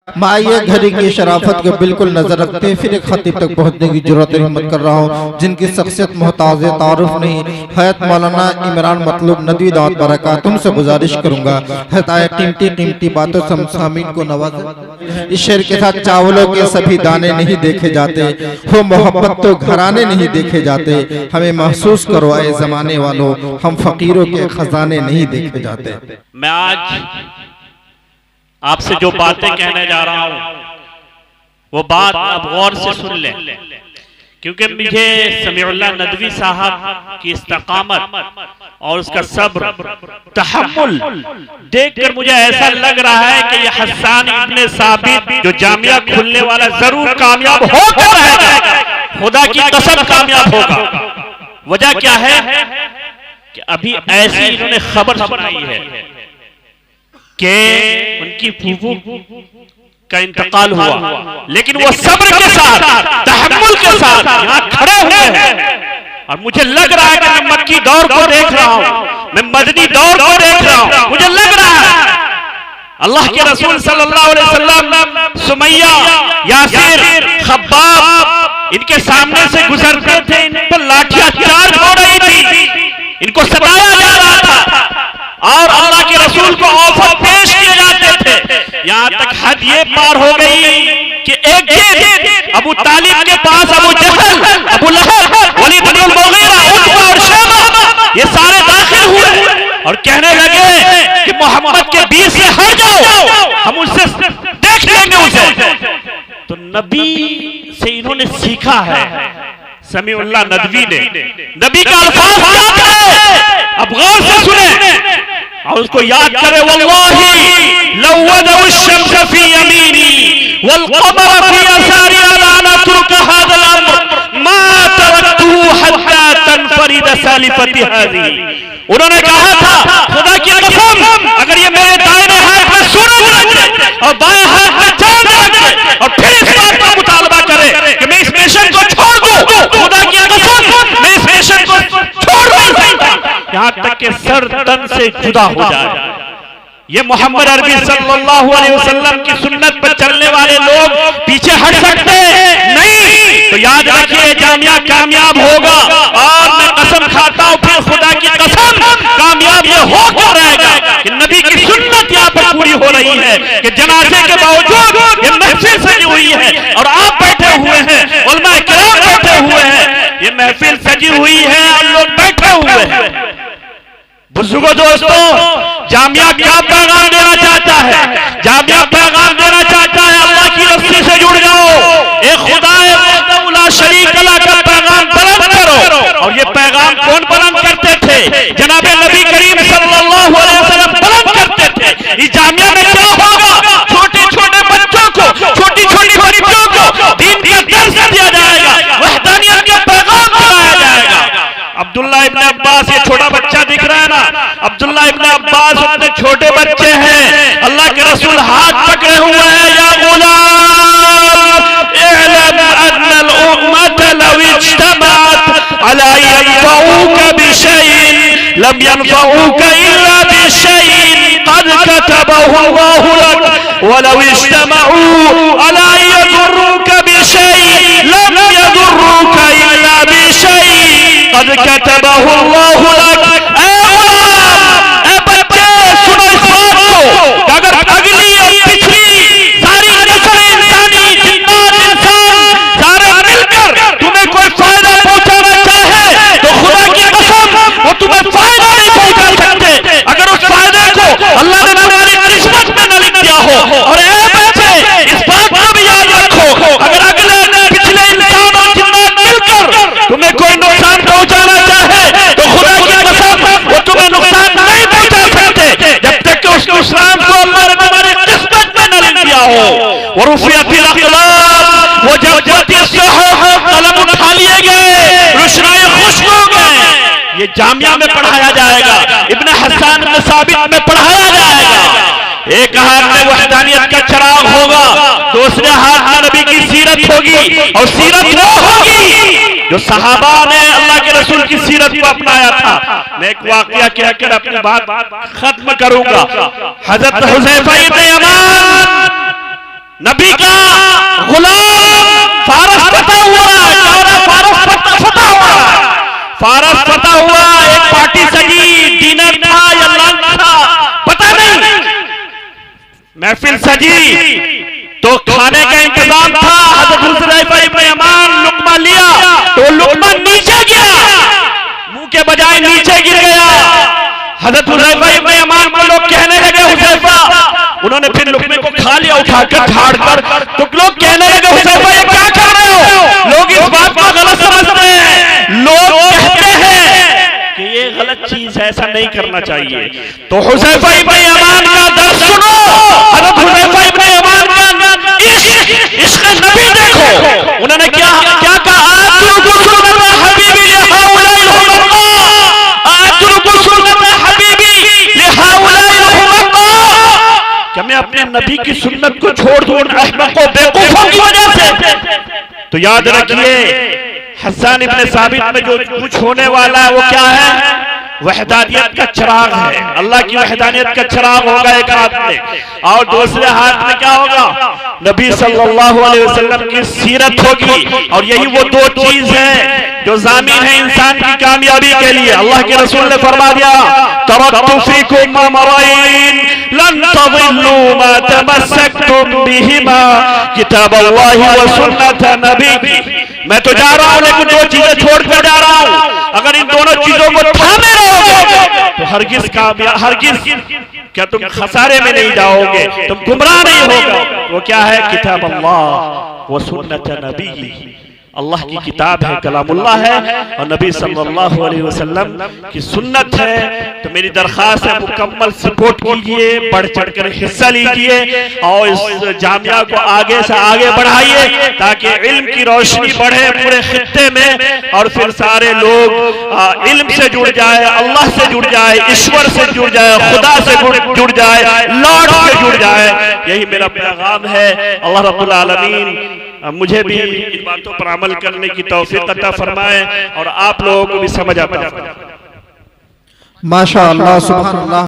माइए घड़ी की शराफत को बिल्कुल नजर रखते फिर एक खतीब तक पहुंचने की जरूरत हिम्मत कर रहा हूँ, जिनकी शख्सियत मोहताज तारुफ नहीं हयात मौलाना इमरान मतलूब नदवी दावत बरकत। तुमसे गुजारिश करूंगा हताए कीमती बातों से सामीन को नवाज। इस शेर के साथ चावलों के सभी दाने नहीं देखे जाते, वो मोहब्बत तो घराने नहीं देखे जाते। हमें महसूस करो आए जमाने वालों, हम फकीरों के खजाने नहीं देखे जाते। मैं आज आपसे जो बातें कहने जा रहा हूं वो बात अब गौर से सुन लें, क्योंकि मुझे समीउल्लाह नदवी साहब की इस्तकामत और उसका सब्र तहम्मुल देखकर मुझे ऐसा लग रहा है कि ये हस्सान इब्ने साबित जो जामिया खुलने वाला जरूर कामयाब होगा रहेगा, खुदा की कसम कामयाब होगा। वजह क्या है कि अभी ऐसी इन्होंने खबर सुनाई है कि उनकी फूफू का इंतकाल हुआ, लेकिन वो सब्र के साथ तहम्मुल के साथ यहाँ खड़े हुए हैं। और मुझे लग रहा है कि मैं मक्की दौर को देख रहा हूँ, मैं मदनी दौर को देख रहा हूँ। मुझे लग रहा है अल्लाह के रसूल सल्लल्लाहु अलैहि वसल्लम सुमैया, यासिर, खब्बाब इनके सामने से गुजरते थे, इन पर लाठियां चार्ज हो रही थी, इनको सताया जा रहा था और अल्लाह के रसूल को ऑफर पेश किए जाते थे। यहाँ तक हद ये पार हो गई कि एक दिन अबू तालिब के पास अबू जहल, अबू लहब, वलीद बिन मुगीरा, उतबा और शैबा ये सारे दाखिल हुए और कहने लगे कि मोहम्मद के बीच से हट जाओ, हम उससे देख लेंगे उसे। तो नबी से इन्होंने सीखा है, समीउल्लाह नदवी ने नबी का अल्फाज क्या है अब गौर से सुने और उसको याद करे। वल्लाही लव्वदउ शम्स फी यमीनी वल क़मर फी यसारी अला नतरुक हादल अम्र मा तरक्तुहु हत्ता तनफरिद सालिफती हाज़िही। उन्होंने कहा था खुदा की कसम अगर ये मेरे दाहिने हाथ में सूरज रखे और बाएं हाथ में चांद रखे और फिर इस बात का मुतालबा करे कि मैं इस मिशन को छोड़ दूं, खुदा की कसम मैं इस मिशन को छोड़ नहीं सकता, यहाँ तक कि सर तन से जुदा हो जाए। ये मोहम्मद अरबी सल्लल्लाहु अलैहि वसल्लम की सुन्नत पर चलने वाले लोग पीछे हट सकते नहीं। तो याद रखिए जामिया कामयाब होगा और मैं कसम खाता हूं फिर खुदा की कसम कामयाब ये होकर रहेगा कि नबी की सुन्नत यहाँ पर पूरी हो रही है कि जनाजे के बावजूद ये महफिल सजी हुई है और आप बैठे हुए हैं, उलमा किराम बैठे हुए हैं, ये महफिल सजी हुई है और लोग बैठे हुए हैं। बुजुर्गों दोस्तों, जामिया क्या पैगाम देना चाहता है? जामिया पैगाम देना चाहता है अल्लाह की रस्सी से जुड़ जाओ, एक खुदा ला शरीक अल्लाह का पैगाम बुलंद करो। और ये पैगाम कौन बुलंद करते थे? जनाब नबी करीम सल्लल्लाहु अलैहि वसल्लम बुलंद करते थे। इस जामिया में क्या होगा? छोटे छोटे बच्चों को, छोटी छोटी बच्चों को दीन का दर्स दिया जाएगा, वहदानियत का पैगाम दिलाया जाएगा। अब्दुल्ला इब्न अब्बास, ये छोटा बच्चा दिख रहा है ना, अब्दुल्ला इब्न अब्बास अपने छोटे बच्चे हैं, अल्लाह के रसूल हाथ पकड़े हुए हैं, या गुलाम इअलम अन्नल उम्मत लव इज्तमअत अला यनफऊका बिशैइन लम यनफऊका इल्ला बिशैइन क़द कतबहु अल्लाहु लक वलव इज्तमअू अला यदुर्रुका बिशैइन लम यदुर्रुका इल्ला बिशैइन क़द कतबहु अल्लाहु लक। ए बच्चे सुनो इस बात को, अगर अगली और पिछली सारी नस्ल इंसानी जिन्नात इंसान सारे मिलकर तुम्हें कोई फायदा पहुंचाना चाहे तो खुदा की कसम वो तुम्हें फायदा नहीं पहुंचा सकते अगर उस फायदे को अल्लाह ने तुम्हारी किस्मत में न लिख दिया हो। और ए बच्चे इस बात को भी याद रखो, अगर अगले पिछले इंसान और जिन्नात मिलकर तुम्हें कोई नुकसान पहुंचाना चाहे तो खुदा की कसम वो तुम्हें नुकसान नहीं पहुंचा सकते जब तक कि उस नुकसान को अल्लाह ने तुम्हारी किस्मत में न लिख दिया हो। वो रुफियतिल अक़लाम, वो जब कलम उठा लिए गए, रोशनाई खुश्क हो गए। ये जामिया में पढ़ाया जाएगा, इब्न हस्सान इब्न साबित में पढ़ाया जाएगा। एक हाथ में वहदानियत का चिराग होगा, दूसरे हाथ में नबी की सीरत होगी और सीरत वो होगी जो सहाबा ने अल्लाह के रसूल की सीरत को अपनाया था। मैं एक वाकया कहकर अपनी बात खत्म करूंगा। हजरत हुज़ैफा इब्न यमान नबी का गुलाम फारस फतह हुआ, फतह हुआ, फारस फतह हुआ, एक पार्टी सजी, डिनर था या लंच था पता नहीं, महफिल सजी तो खाने का इंतजाम था। हज़रत हुज़ैफा इब्न यमान लुक़मा लिया तो लुक़मा नीचे गिरा, मुंह के बजाय नीचे गिर गया। हज़रत हुज़ैफा इब्न यमान को लोग कहने लगे हुज़ैफा, उन्होंने फिर लुक़मे को खा लिया उठाकर झाड़कर, तो लोग कहने लगे हुज़ैफा ये क्या कर रहे हो? लोग इस बात को गलत समझते हैं, लोग कहते हैं कि ये गलत चीज है, ऐसा नहीं करना चाहिए। तो हुज़ैफा इब्न यमान का दर्द सुनो, हज़रत हुज़ैफा इब्न यमान का इश्क़ नबी देखो, उन्होंने क्या क्या कहा, क्या मैं अपने नबी की सुन्नत को छोड़ दूं अहमकों बेवकूफों की वजह से? तो याद रखिए हसन इब्न साबित में जो कुछ होने वाला है वो क्या है? वहदानियत का चिराग है, अल्लाह की वहदानियत का चिराग होगा एक हाथ में, और दूसरे हाथ में क्या होगा? नबी सल्लल्लाहु अलैहि वसल्लम की सीरत होगी। और यही वो दो चीज है जो ज़ामीन है इंसान की कामयाबी के लिए। अल्लाह के रसूल ने फरमा दिया, तरक्तु फीकुम अमरैन लन तज़िल्लू मा तमस्सकतुम बिहिमा किताबल्लाहि व सुन्नत नबी। मैं तो जा रहा हूं लेकिन दो चीजें छोड़कर जा रहा हूं, अगर इन दोनों चीजों को थामे रहोगे तो हरगिज कामयाब, हरगिज क्या तुम खसारे में नहीं जाओगे, तुम गुमराह नहीं होगे। वो क्या है? किताब अल्लाह व सुन्नत नबी। अल्लाह की किताब है, कलामुल्लाह है, और नबी सल्लल्लाहु अलैहि वसल्लम की सुन्नत है। तो मेरी दरख्वास्त है मुकम्मल सपोर्ट कीजिए, बढ़ चढ़कर हिस्सा लीजिए और इस जामिया को आगे से आगे बढ़ाइए ताकि इल्म की रोशनी बढ़े पूरे खित्ते में, और फिर सारे लोग इल्म से जुड़ जाए, अल्लाह से जुड़ जाए, ईश्वर से जुड़ जाए, खुदा से जुड़ जाए, लॉर्ड से जुड़ जाए। यही मेरा पैगाम है। अल्लाह रब्बुल आलमीन मुझे भी इन बातों पर अमल करने की तौफीक अता फरमाए और आप लोगों को भी समझ आता फरमाए। माशा अल्लाह, सुभान अल्लाह।